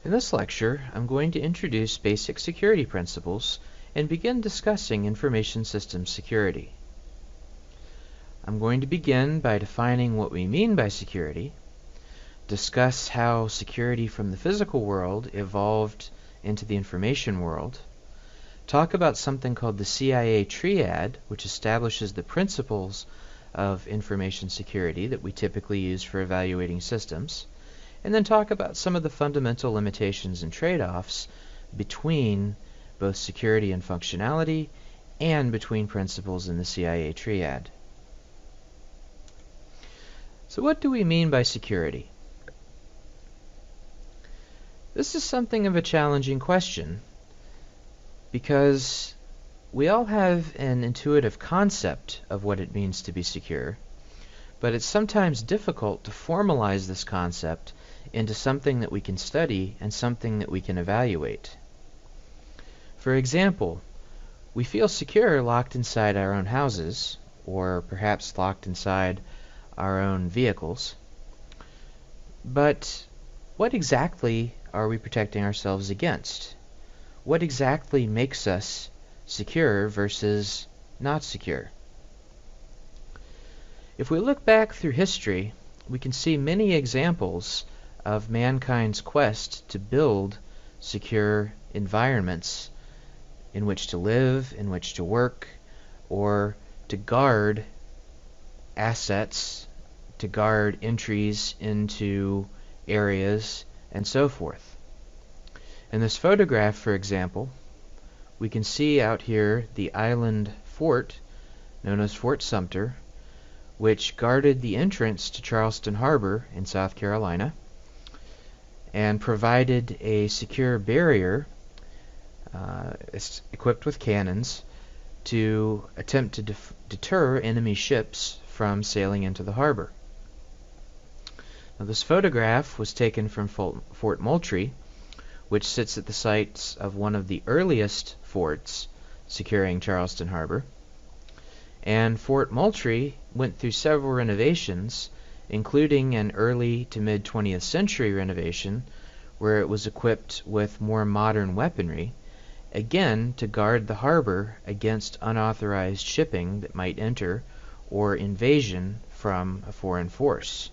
In this lecture, I'm going to introduce basic security principles and begin discussing information systems security. I'm going to begin by defining what we mean by security, discuss how security from the physical world evolved into the information world, talk about something called the CIA triad, which establishes the principles of information security that we typically use for evaluating systems, and then talk about some of the fundamental limitations and trade-offs between both security and functionality and between principles in the CIA triad. So what do we mean by security? This is something of a challenging question because we all have an intuitive concept of what it means to be secure, but it's sometimes difficult to formalize this concept into something that we can study and something that we can evaluate. For example, we feel secure locked inside our own houses, or perhaps locked inside our own vehicles. But what exactly are we protecting ourselves against? What exactly makes us secure versus not secure? If we look back through history, we can see many examples of mankind's quest to build secure environments in which to live, in which to work, or to guard assets, to guard entries into areas, and so forth. In this photograph, for example, we can see out here the island fort known as Fort Sumter, which guarded the entrance to Charleston Harbor in South Carolina and provided a secure barrier equipped with cannons to attempt to deter enemy ships from sailing into the harbor. Now, this photograph was taken from Fort Moultrie, which sits at the site of one of the earliest forts securing Charleston Harbor. And Fort Moultrie went through several renovations, including an early to mid-20th century renovation where it was equipped with more modern weaponry, again to guard the harbor against unauthorized shipping that might enter or invasion from a foreign force.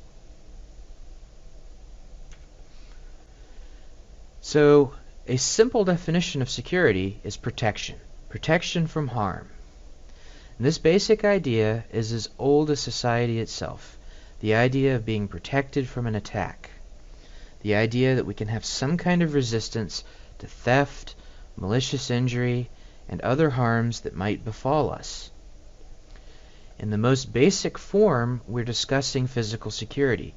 So, a simple definition of security is protection. Protection from harm. And this basic idea is as old as society itself. The idea of being protected from an attack. The idea that we can have some kind of resistance to theft, malicious injury, and other harms that might befall us. In the most basic form, we're discussing physical security,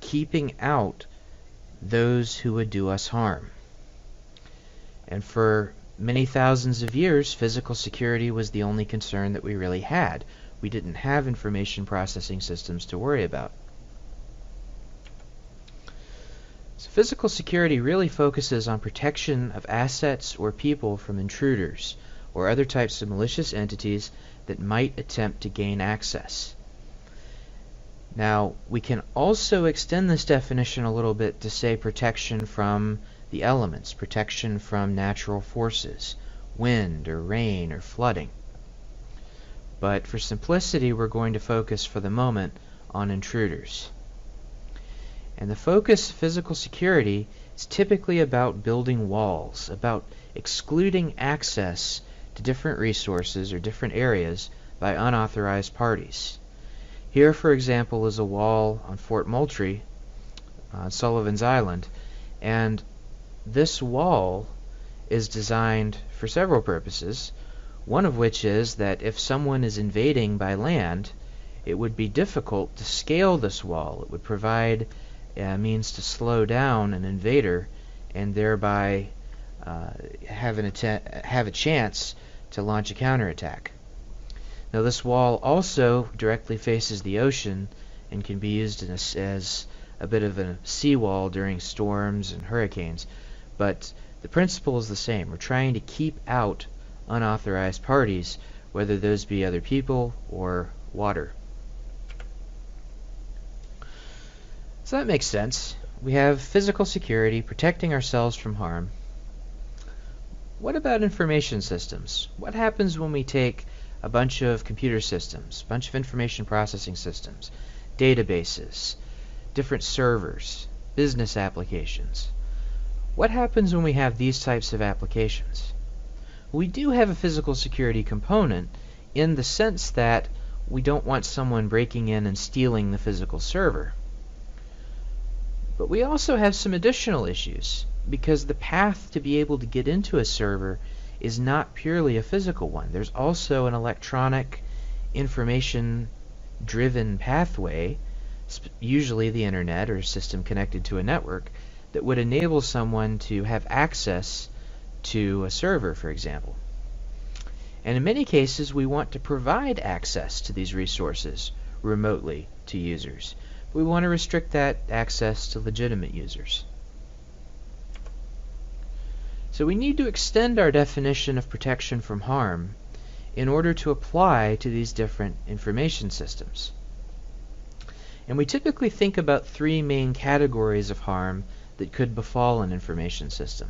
keeping out those who would do us harm. And for many thousands of years, physical security was the only concern that we really had. We didn't have information processing systems to worry about. So physical security really focuses on protection of assets or people from intruders or other types of malicious entities that might attempt to gain access. Now, we can also extend this definition a little bit to say protection from the elements, protection from natural forces, wind or rain or flooding. But for simplicity, we're going to focus for the moment on intruders. And the focus of physical security is typically about building walls, about excluding access to different resources or different areas by unauthorized parties. Here, for example, is a wall on Fort Moultrie on Sullivan's Island, and this wall is designed for several purposes, one of which is that if someone is invading by land, it would be difficult to scale this wall. It would provide a means to slow down an invader and thereby have a chance to launch a counterattack. Now, this wall also directly faces the ocean and can be used as a bit of a seawall during storms and hurricanes. But the principle is the same. We're trying to keep out unauthorized parties, whether those be other people or water. So that makes sense. we have physical security, protecting ourselves from harm. What about information systems? What happens when we take a bunch of computer systems, a bunch of information processing systems, databases, different servers, business applications? What happens when we have these types of applications? We do have a physical security component in the sense that we don't want someone breaking in and stealing the physical server. But we also have some additional issues, because the path to be able to get into a server is not purely a physical one. There's also an electronic information-driven pathway, usually the internet or a system connected to a network, that would enable someone to have access to a server, for example. And in many cases, we want to provide access to these resources remotely to users. We want to restrict that access to legitimate users. So we need to extend our definition of protection from harm in order to apply to these different information systems. And we typically think about three main categories of harm that could befall an information system.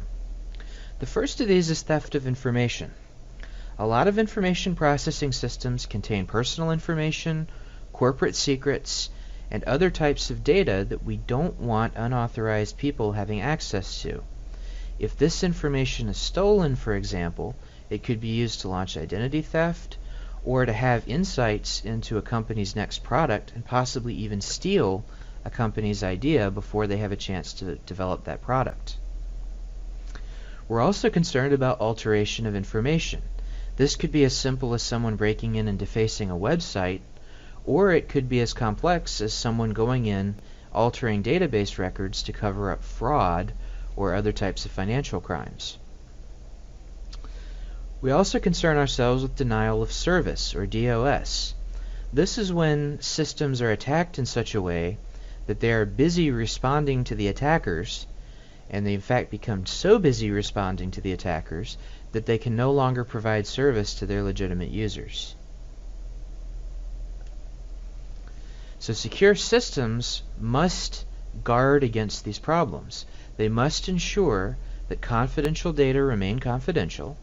The first of these is theft of information. A lot of information processing systems contain personal information, corporate secrets, and other types of data that we don't want unauthorized people having access to. If this information is stolen, for example, it could be used to launch identity theft or to have insights into a company's next product and possibly even steal a company's idea before they have a chance to develop that product. We're also concerned about alteration of information. This could be as simple as someone breaking in and defacing a website, or it could be as complex as someone going in, altering database records to cover up fraud or other types of financial crimes. We also concern ourselves with denial of service, or DOS. This is when systems are attacked in such a way that they are busy responding to the attackers, and they in fact become so busy responding to the attackers that they can no longer provide service to their legitimate users. So secure systems must guard against these problems. They must ensure that confidential data remain confidential,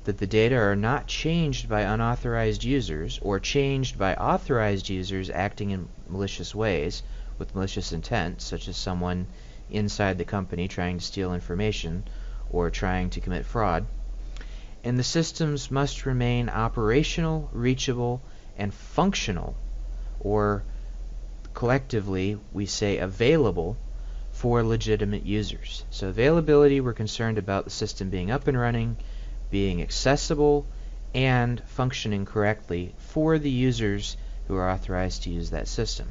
that the data are not changed by unauthorized users or changed by authorized users acting in malicious ways with malicious intent, such as someone inside the company trying to steal information or trying to commit fraud. And the systems must remain operational, reachable, and functional, or collectively we say available for legitimate users. So availability, we're concerned about the system being up and running, being accessible, and functioning correctly for the users who are authorized to use that system.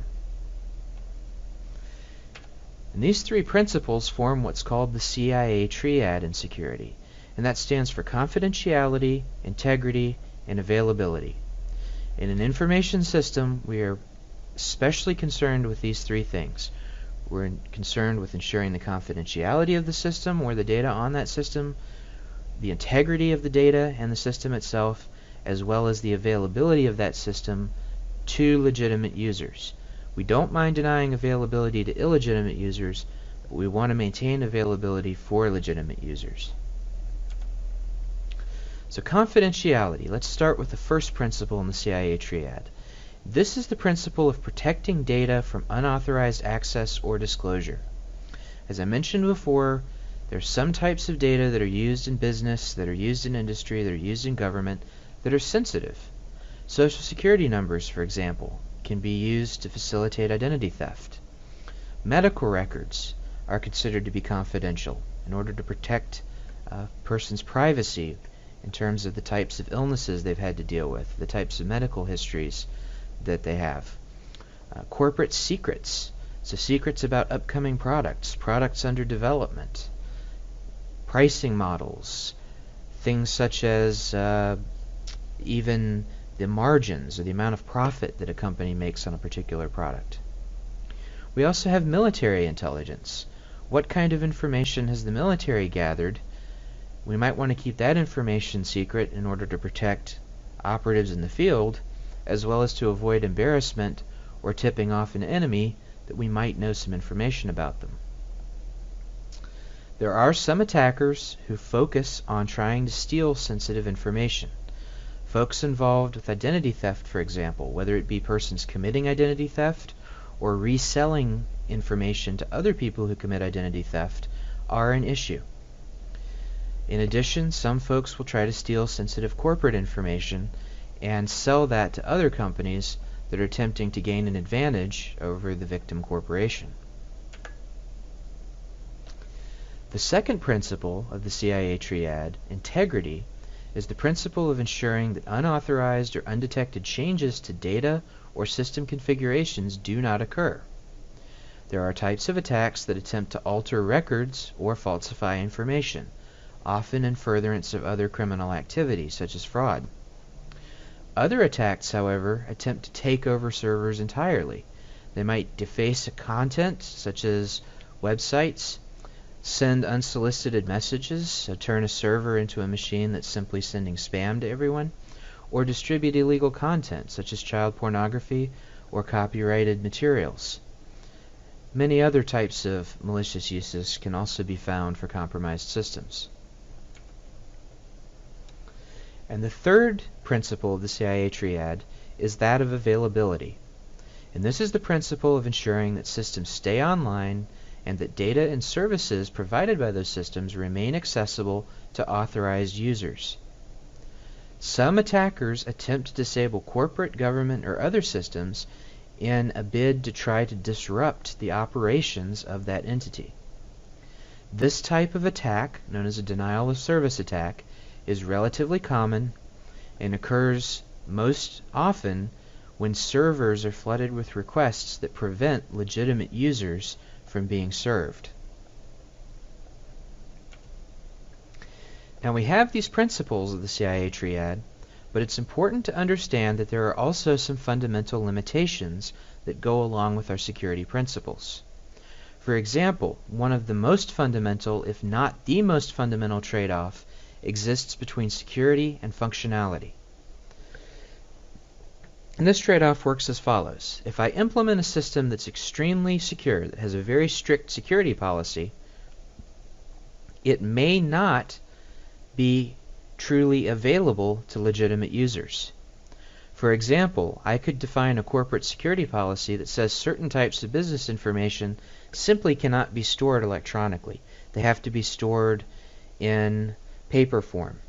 And these three principles form what's called the CIA triad in security, and that stands for confidentiality, integrity, and availability. In an information system, we are especially concerned with these three things. We're concerned with ensuring the confidentiality of the system or the data on that system, the integrity of the data and the system itself, as well as the availability of that system to legitimate users. We don't mind denying availability to illegitimate users, but we want to maintain availability for legitimate users. So confidentiality. Let's start with the first principle in the CIA triad. This is the principle of protecting data from unauthorized access or disclosure. As I mentioned before, there's some types of data that are used in business, that are used in industry, that are used in government, that are sensitive. Social security numbers, for example, can be used to facilitate identity theft. Medical records are considered to be confidential in order to protect a person's privacy in terms of the types of illnesses they've had to deal with, the types of medical histories that they have. Corporate secrets, so secrets about upcoming products, products under development, pricing models, things such as even the margins or the amount of profit that a company makes on a particular product. We also have military intelligence. What kind of information has the military gathered? We might want to keep that information secret in order to protect operatives in the field, as well as to avoid embarrassment or tipping off an enemy that we might know some information about them. There are some attackers who focus on trying to steal sensitive information. Folks involved with identity theft, for example, whether it be persons committing identity theft or reselling information to other people who commit identity theft, are an issue. In addition, some folks will try to steal sensitive corporate information and sell that to other companies that are attempting to gain an advantage over the victim corporation. The second principle of the CIA triad, integrity, is the principle of ensuring that unauthorized or undetected changes to data or system configurations do not occur. There are types of attacks that attempt to alter records or falsify information, often in furtherance of other criminal activities, such as fraud. Other attacks, however, attempt to take over servers entirely. They might deface content, such as websites, send unsolicited messages, so turn a server into a machine that's simply sending spam to everyone, or distribute illegal content, such as child pornography or copyrighted materials. Many other types of malicious uses can also be found for compromised systems. And the third principle of the CIA triad is that of availability. And this is the principle of ensuring that systems stay online and that data and services provided by those systems remain accessible to authorized users. Some attackers attempt to disable corporate, government, or other systems in a bid to try to disrupt the operations of that entity. This type of attack, known as a denial of service attack, is relatively common and occurs most often when servers are flooded with requests that prevent legitimate users from being served. Now we have these principles of the CIA triad, but it's important to understand that there are also some fundamental limitations that go along with our security principles. For example, one of the most fundamental, if not the most fundamental trade-off exists between security and functionality. And this trade-off works as follows. If I implement a system that's extremely secure, that has a very strict security policy, it may not be truly available to legitimate users. For example, I could define a corporate security policy that says certain types of business information simply cannot be stored electronically. They have to be stored in paper form.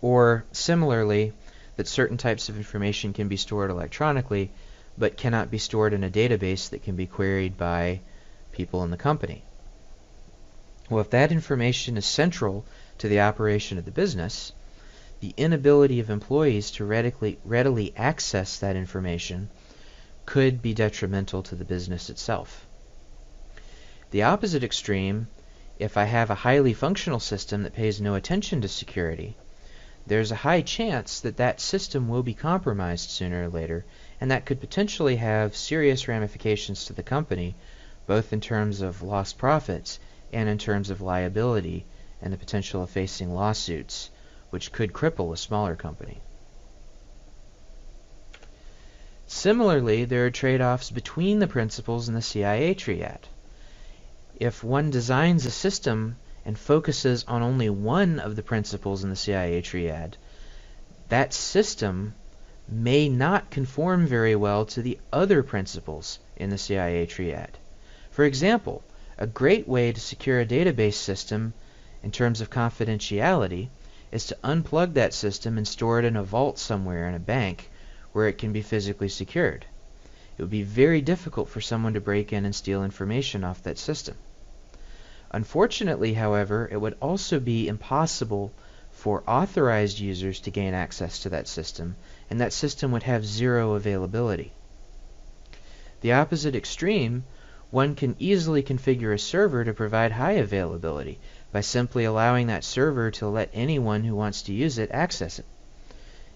Or similarly, that certain types of information can be stored electronically but cannot be stored in a database that can be queried by people in the company. Well, if that information is central to the operation of the business, the inability of employees to readily access that information could be detrimental to the business itself. The opposite extreme, if I have a highly functional system that pays no attention to security, there's a high chance that that system will be compromised sooner or later, and that could potentially have serious ramifications to the company, both in terms of lost profits and in terms of liability and the potential of facing lawsuits, which could cripple a smaller company. Similarly, there are trade-offs between the principles in the CIA triad. If one designs a system and focuses on only one of the principles in the CIA triad, that system may not conform very well to the other principles in the CIA triad. For example, a great way to secure a database system in terms of confidentiality is to unplug that system and store it in a vault somewhere in a bank where it can be physically secured. It would be very difficult for someone to break in and steal information off that system. Unfortunately, however, it would also be impossible for authorized users to gain access to that system, and that system would have zero availability. The opposite extreme, one can easily configure a server to provide high availability by simply allowing that server to let anyone who wants to use it access it,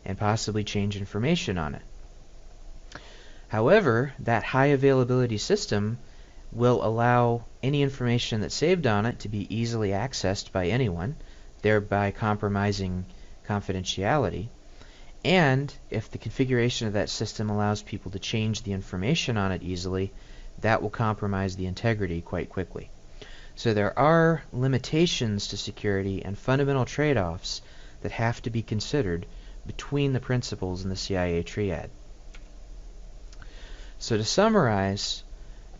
and possibly change information on it. However, that high availability system will allow any information that's saved on it to be easily accessed by anyone, thereby compromising confidentiality. And if the configuration of that system allows people to change the information on it easily, that will compromise the integrity quite quickly. So there are limitations to security and fundamental trade-offs that have to be considered between the principles in the CIA triad. So to summarize,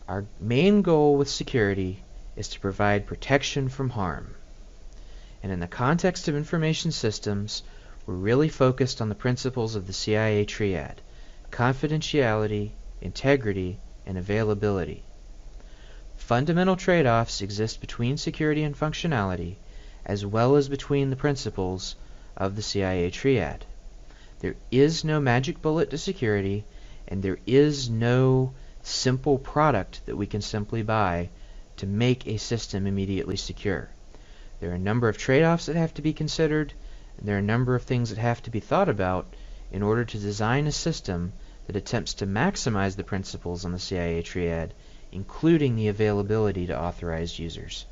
our main goal with security is to provide protection from harm. And in the context of information systems, we're really focused on the principles of the CIA triad: confidentiality, integrity, and availability. Fundamental trade-offs exist between security and functionality, as well as between the principles of the CIA triad. There is no magic bullet to security, and there is no simple product that we can simply buy to make a system immediately secure. There are a number of trade-offs that have to be considered, and there are a number of things that have to be thought about in order to design a system that attempts to maximize the principles on the CIA triad, including the availability to authorized users.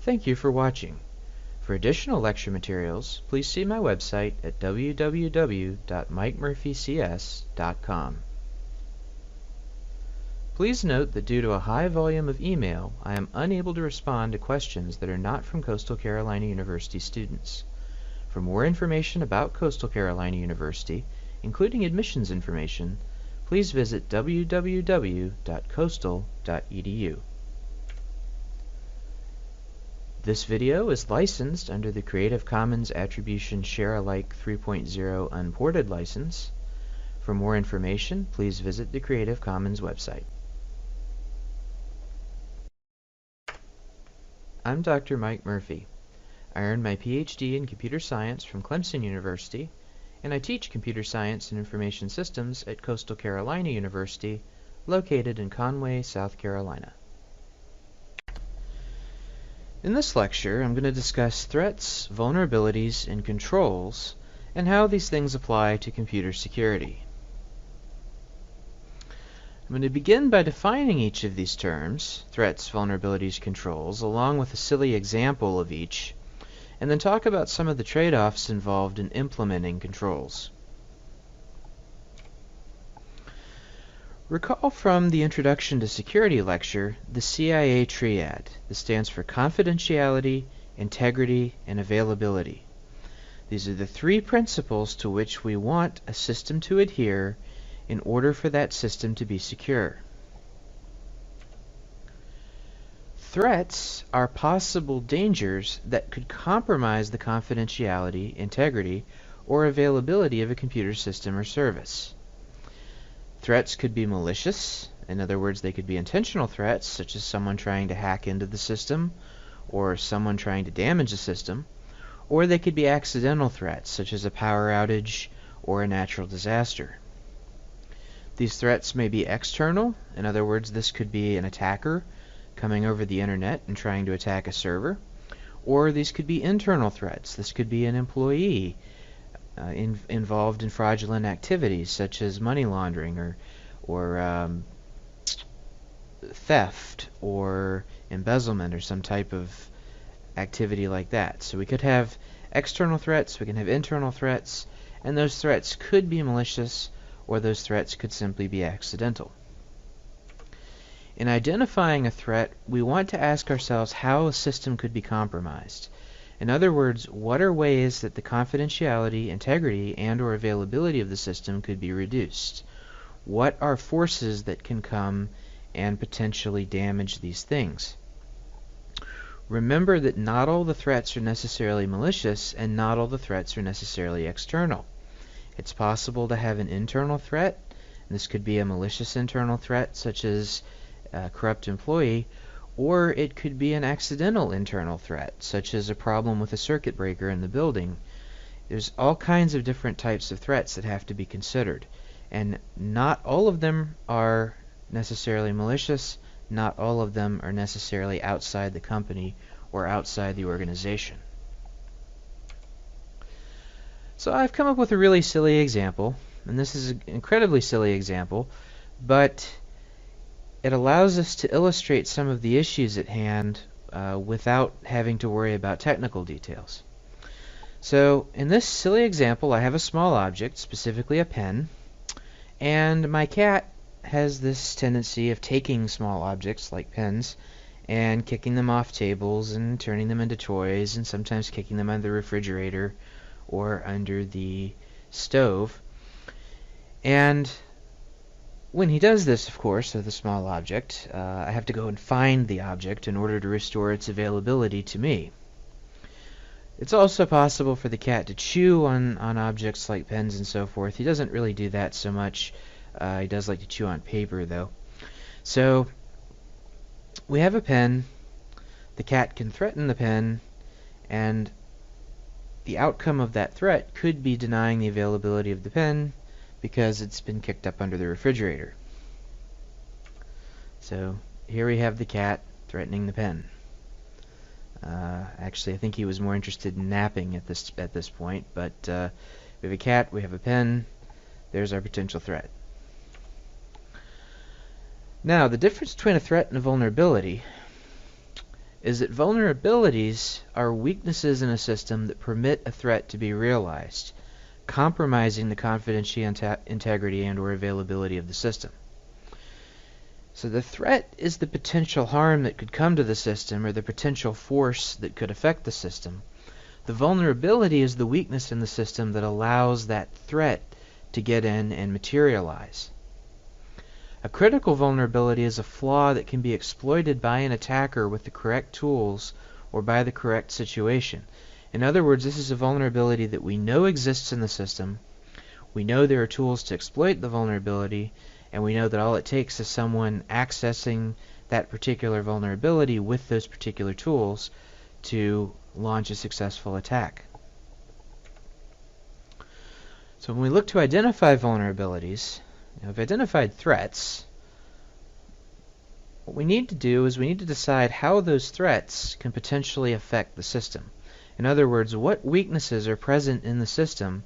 Thank you for watching. For additional lecture materials, please see my website at www.mikemurphycs.com. Please note that due to a high volume of email, I am unable to respond to questions that are not from Coastal Carolina University students. For more information about Coastal Carolina University, including admissions information, please visit www.coastal.edu. This video is licensed under the Creative Commons Attribution Share Alike 3.0 Unported license. For more information, please visit the Creative Commons website. I'm Dr. Mike Murphy. I earned my PhD in computer science from Clemson University, and I teach computer science and information systems at Coastal Carolina University, located in Conway, South Carolina. In this lecture, I'm going to discuss threats, vulnerabilities, and controls, and how these things apply to computer security. I'm going to begin by defining each of these terms, threats, vulnerabilities, controls, along with a silly example of each, and then talk about some of the trade-offs involved in implementing controls. Recall from the Introduction to Security lecture the CIA triad. This stands for confidentiality, integrity, and availability. These are the three principles to which we want a system to adhere in order for that system to be secure. Threats are possible dangers that could compromise the confidentiality, integrity, or availability of a computer system or service. Threats could be malicious. In other words, they could be intentional threats, such as someone trying to hack into the system or someone trying to damage the system, or they could be accidental threats, such as a power outage or a natural disaster. These threats may be external. In other words, this could be an attacker coming over the internet and trying to attack a server, or these could be internal threats. This could be an employee involved in fraudulent activities such as money laundering or theft or embezzlement or some type of activity like that. So we could have external threats, we can have internal threats, and those threats could be malicious or those threats could simply be accidental. In identifying a threat, we want to ask ourselves how a system could be compromised. In other words, what are ways that the confidentiality, integrity, and/or availability of the system could be reduced? What are forces that can come and potentially damage these things? Remember that not all the threats are necessarily malicious, and not all the threats are necessarily external. It's possible to have an internal threat, and this could be a malicious internal threat, such as a corrupt employee, or it could be an accidental internal threat, such as a problem with a circuit breaker in the building. There's all kinds of different types of threats that have to be considered, and not all of them are necessarily malicious, not all of them are necessarily outside the company or outside the organization. So I've come up with a really silly example, and this is an incredibly silly example, but it allows us to illustrate some of the issues at hand without having to worry about technical details. So in this silly example, I have a small object, specifically a pen, and my cat has this tendency of taking small objects like pens and kicking them off tables and turning them into toys, and sometimes kicking them under the refrigerator or under the stove. And when he does this, of course, with a small object, I have to go and find the object in order to restore its availability to me. It's also possible for the cat to chew on objects like pens and so forth. He doesn't really do that so much. He does like to chew on paper, though. So we have a pen. The cat can threaten the pen, and the outcome of that threat could be denying the availability of the pen because it's been kicked up under the refrigerator. So here we have the cat threatening the pen. Actually, I think he was more interested in napping at this point, but we have a cat, we have a pen, there's our potential threat. Now, the difference between a threat and a vulnerability is that vulnerabilities are weaknesses in a system that permit a threat to be realized, compromising the confidentiality, integrity, and/or availability of the system. So the threat is the potential harm that could come to the system, or the potential force that could affect the system. The vulnerability is the weakness in the system that allows that threat to get in and materialize. A critical vulnerability is a flaw that can be exploited by an attacker with the correct tools or by the correct situation. In other words, this is a vulnerability that we know exists in the system, we know there are tools to exploit the vulnerability, and we know that all it takes is someone accessing that particular vulnerability with those particular tools to launch a successful attack. So when we look to identify vulnerabilities, we've identified threats. What we need to do is we need to decide how those threats can potentially affect the system. In other words, what weaknesses are present in the system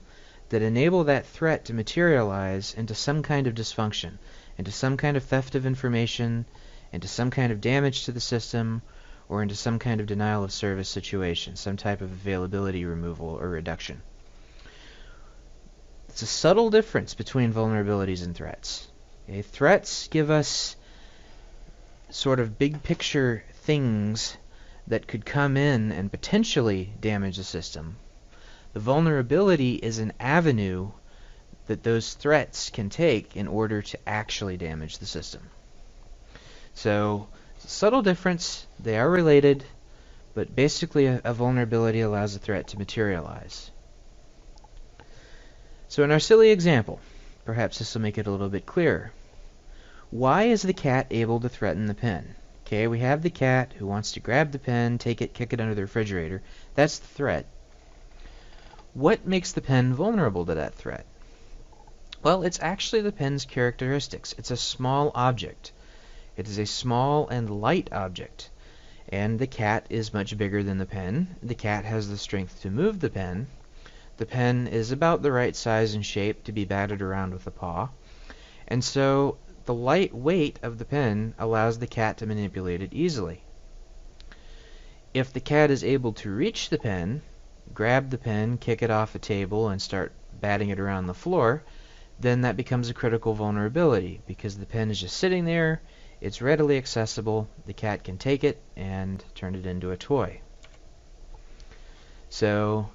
that enable that threat to materialize into some kind of dysfunction, into some kind of theft of information, into some kind of damage to the system, or into some kind of denial of service situation, some type of availability removal or reduction. It's a subtle difference between vulnerabilities and threats. Okay? Threats give us sort of big picture things that could come in and potentially damage the system. The vulnerability is an avenue that those threats can take in order to actually damage the system. So, it's a subtle difference. They are related, but basically a vulnerability allows a threat to materialize. So in our silly example, perhaps this will make it a little bit clearer. Why is the cat able to threaten the pen? Okay, we have the cat who wants to grab the pen, take it, kick it under the refrigerator. That's the threat. What makes the pen vulnerable to that threat? Well, it's actually the pen's characteristics. It's a small object. It is a small and light object. And the cat is much bigger than the pen. The cat has the strength to move the pen. The pen is about the right size and shape to be batted around with a paw. And so the light weight of the pen allows the cat to manipulate it easily. If the cat is able to reach the pen, grab the pen, kick it off a table, and start batting it around the floor, then that becomes a critical vulnerability because the pen is just sitting there, it's readily accessible, the cat can take it and turn it into a toy. So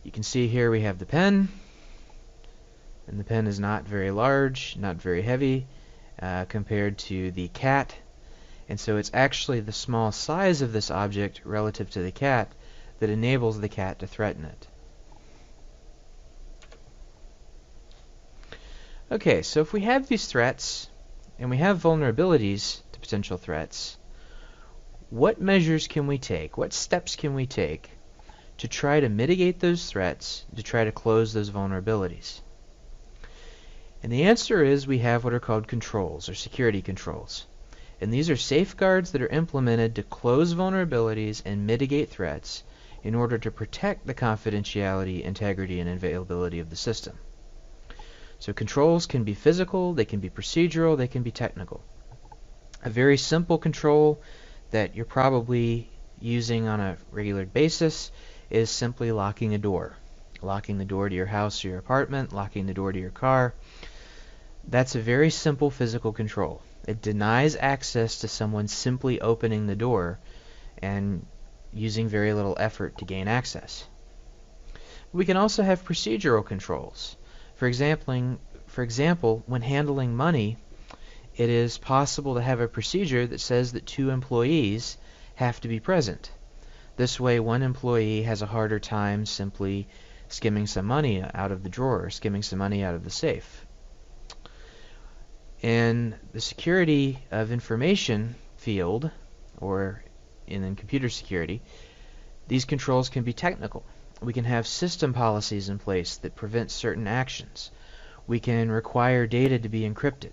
you can see here we have the pen, and the pen is not very large, not very heavy compared to the cat, and so it's actually the small size of this object relative to the cat that enables the cat to threaten it. Okay, so if we have these threats, and we have vulnerabilities to potential threats, what measures can we take? What steps can we take to try to mitigate those threats, to try to close those vulnerabilities? And the answer is we have what are called controls, or security controls. And these are safeguards that are implemented to close vulnerabilities and mitigate threats in order to protect the confidentiality, integrity, and availability of the system. So controls can be physical, they can be procedural, they can be technical. A very simple control that you're probably using on a regular basis is simply locking a door. Locking the door to your house or your apartment, locking the door to your car. That's a very simple physical control. It denies access to someone simply opening the door and using very little effort to gain access. We can also have procedural controls. For example, when handling money, it is possible to have a procedure that says that 2 employees have to be present. This way, one employee has a harder time simply skimming some money out of the drawer, or skimming some money out of the safe. In the security of information field, or in computer security, these controls can be technical. We can have system policies in place that prevent certain actions. We can require data to be encrypted.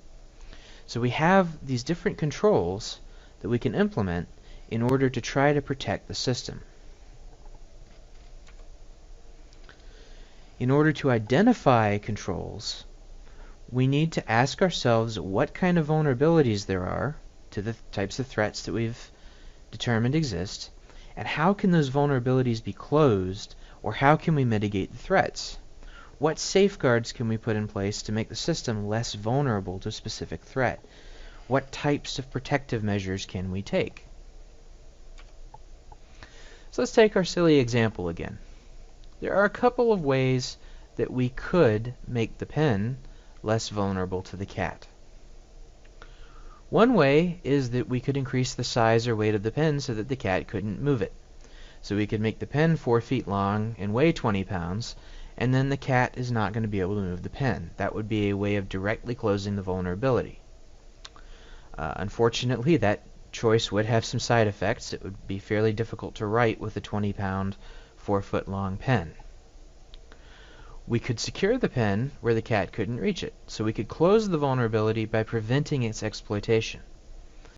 So we have these different controls that we can implement in order to try to protect the system. In order to identify controls, we need to ask ourselves what kind of vulnerabilities there are to the types of threats that we've determined exist, and how can those vulnerabilities be closed, or how can we mitigate the threats? What safeguards can we put in place to make the system less vulnerable to a specific threat? What types of protective measures can we take? So let's take our silly example again. There are a couple of ways that we could make the pen less vulnerable to the cat. One way is that we could increase the size or weight of the pen so that the cat couldn't move it. So we could make the pen 4 feet long and weigh 20 pounds, and then the cat is not going to be able to move the pen. That would be a way of directly closing the vulnerability. Unfortunately, that choice would have some side effects. It would be fairly difficult to write with a 20-pound, 4-foot-long pen. We could secure the pen where the cat couldn't reach it, so we could close the vulnerability by preventing its exploitation.